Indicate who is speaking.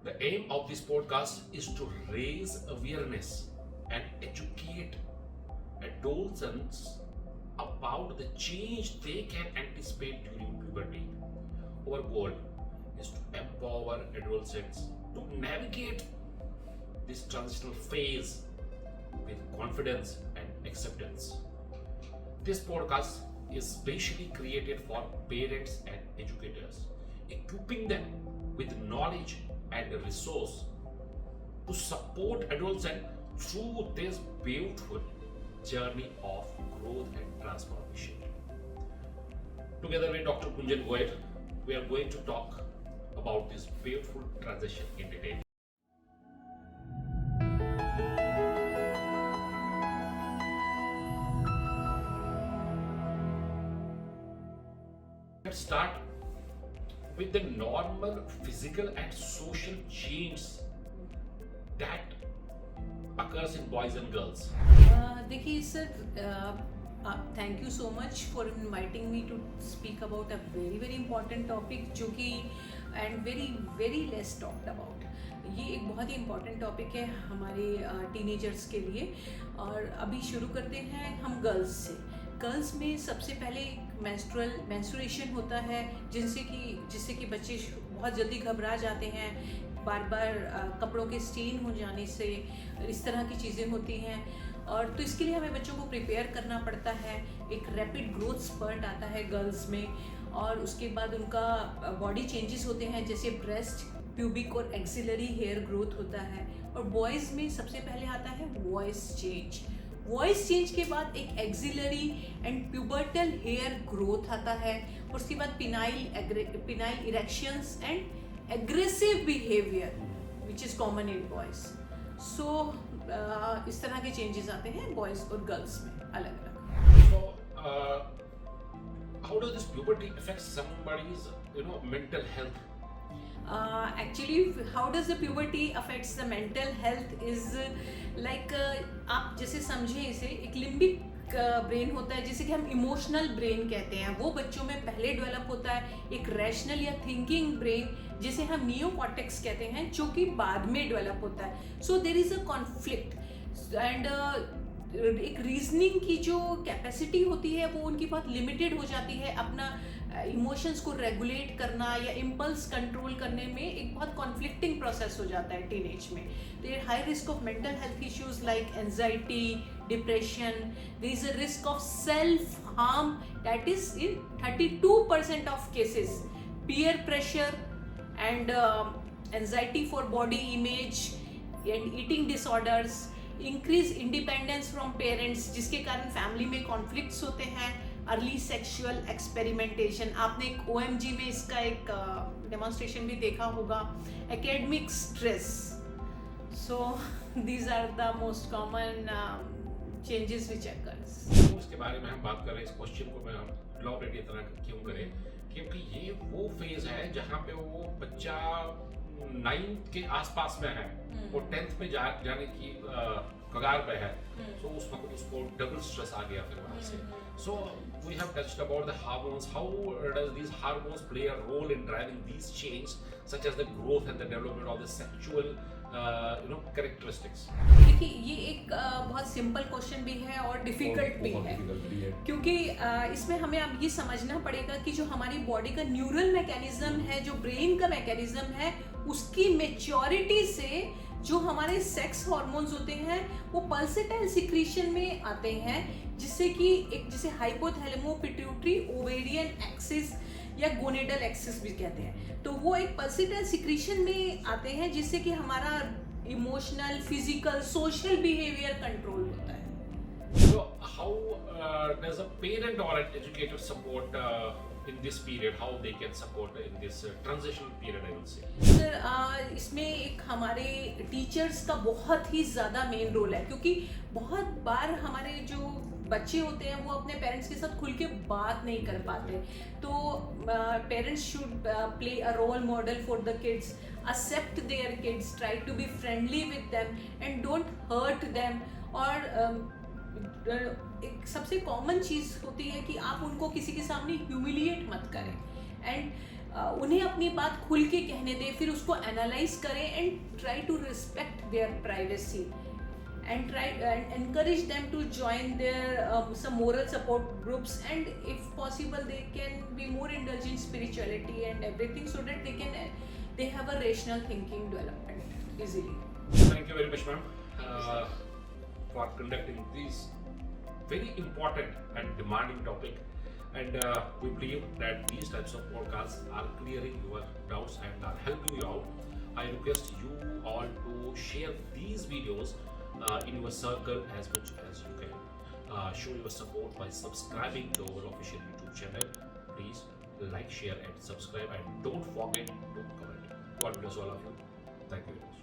Speaker 1: The aim of this podcast is to raise awareness and educate adolescents about the change they can anticipate during puberty. Our goal is to empower adolescents to navigate this transitional phase with confidence and acceptance. This podcast is specially created for parents and educators, equipping them with knowledge and resource to support adolescents through this beautiful journey of growth and transformation. Together with Dr. Kunjan Goyal, we are going to talk about this beautiful transition in detail. Let's start with the normal physical and social change that occurs in boys and girls.
Speaker 2: देखिए sir, thank you so much for inviting me to speak about a very very important topic जो कि and very very less talked about. ये एक बहुत ही important topic है हमारे teenagers के लिए. और अभी शुरू करते हैं हम गर्ल्स से. गर्ल्स में सबसे पहले मेंस्ट्रुएशन होता है जिससे कि बच्चे बहुत जल्दी घबरा जाते हैं. बार बार कपड़ों के स्टेन हो जाने से इस तरह की चीज़ें होती हैं. और तो इसके लिए हमें बच्चों को प्रिपेयर करना पड़ता है. एक रैपिड ग्रोथ स्पर्ट आता है गर्ल्स में और उसके बाद उनका बॉडी चेंजेस होते हैं जैसे ब्रेस्ट, प्यूबिक और एक्सिलरी हेयर ग्रोथ होता है. और बॉयज़ में सबसे पहले आता है वॉइस चेंज. वॉइस चेंज के बाद एक axillary and pubertal hair growth आता है. और उसके बाद penile erections and aggressive behaviour which is common in boys. So इस तरह के चेंजेस आते हैं बॉयज़ और गर्ल्स में अलग अलग.
Speaker 1: So, how does this puberty affect somebody's, mental health?
Speaker 2: Actually, how does the puberty affects the mental health is like आप जैसे समझें इसे एक लिम्बिक ब्रेन होता है जिसे कि हम इमोशनल ब्रेन कहते हैं. वो बच्चों में पहले डेवलप होता है. एक रैशनल या थिंकिंग ब्रेन जिसे हम नियोकॉर्टेक्स कहते हैं जो कि बाद में डेवलप होता है. So there is a conflict and एक रीजनिंग की जो कैपेसिटी होती है वो उनकी बहुत लिमिटेड हो जाती है. अपना इमोशंस को रेगुलेट करना या इम्पल्स कंट्रोल करने में एक बहुत कॉन्फ्लिक्टिंग प्रोसेस हो जाता है टीनेज में. There high risk of mental health issues like anxiety, depression. There is a risk of self harm that is in 32% of cases. Peer pressure and anxiety for body image and eating disorders. Increase independence from parents जिसके कारण family में conflicts होते हैं. Early sexual experimentation. आपने एक OMG में इसका एक डेमोन्स्ट्रेशन भी देखा होगा. Academic stress. So these are the most common changes which occurs.
Speaker 1: उसके बारे में हम बात कर रहे हैं. इस क्वेश्चन को मैं इलॉबरेट इस तरह क्यों करें क्योंकि ये वो फेज है जहाँ पे वो बच्चा 9th के आसपास में है और 10th में जाने की कगार पे है. सो उस वक्त उसको डबल स्ट्रेस आ गया फिर वहाँ से. So we have touched about the hormones. How does these hormones play a role in driving these changes, such as the growth and the development of the sexual, characteristics?
Speaker 2: देखिए ये एक बहुत simple question भी है और difficult भी है क्योंकि इसमें हमें अब ये समझना पड़ेगा कि जो हमारी बॉडी का न्यूरल मैकेनिज्म है, जो ब्रेन का मैकेनिज्म है, उसकी मेच्योरिटी से जो हमारे सेक्स हार्मोन्स होते हैं वो पल्सेटाइल सिक्रीशन में आते हैं जिससे कि एक जिसे हाइपोथैलेमो पिट्यूटरी ओवेरियन एक्सिस या गोनेडल एक्सिस भी कहते हैं. तो वो एक पल्सेटाइल सिक्रीशन में आते हैं जिससे कि हमारा emotional, physical, social behaviour control होता है.
Speaker 1: So how does a parent or an educator support in this period? How they can support in this transitional period, I will say?
Speaker 2: Sir इसमें एक हमारे टीचर्स का बहुत ही ज़्यादा मेन रोल है क्योंकि बहुत बार हमारे जो बच्चे होते हैं वो अपने पेरेंट्स के साथ खुल के बात नहीं कर पाते. तो parents should play a role model for the kids, accept their kids, try to be friendly with them and don't hurt them. और एक सबसे कॉमन चीज़ होती है कि आप उनको किसी के सामने ह्यूमिलिएट मत करें. एंड उन्हें अपनी बात खुल के कहने दें, फिर उसको एनालाइज करें and try to respect their privacy and try and encourage them to join their some moral support groups, and if possible they can be more indulged in spirituality and everything, so that they have a rational thinking development easily.
Speaker 1: Thank you very much, ma'am, for conducting this very important and demanding topic. And we believe that these types of podcasts are clearing your doubts and are helping you out. I request you all to share these videos in your circle as much as you can. Show your support by subscribing to our official YouTube channel. Please like, share, and subscribe. And don't forget to comment. God bless all of you. Thank you very much.